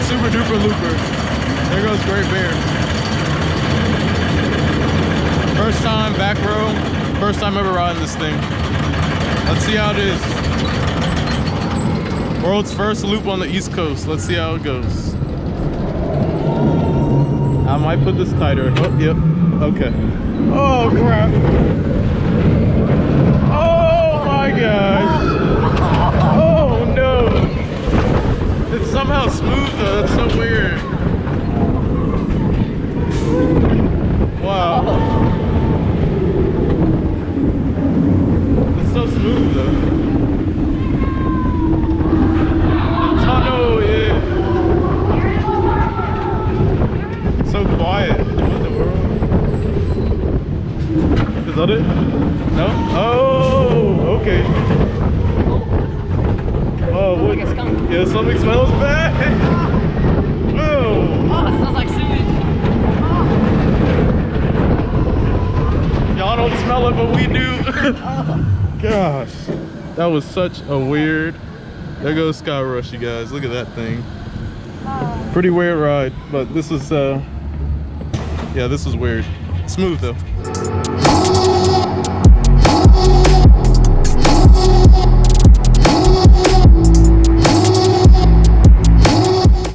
SooperDooperLooper. There goes Great Bear. First time back row. First time ever riding this thing. Let's see how it is. World's first loop on the East Coast. Let's see how it goes. I might put this tighter. Oh, yep. Okay. Oh, crap. Oh, my gosh. Oh, no. It's somehow smooth, though. That's so weird. Wow. It's so smooth, though. So quiet. What the world? Is that it? No? Oh, okay. Oh, what? Yeah, something smells bad. Oh. Oh, it smells like sewage. Y'all don't smell it, but we do. Gosh, that was such a weird. There goes Skyrush, you guys. Look at that thing. Pretty weird ride, but this is yeah, this is weird. Smooth though.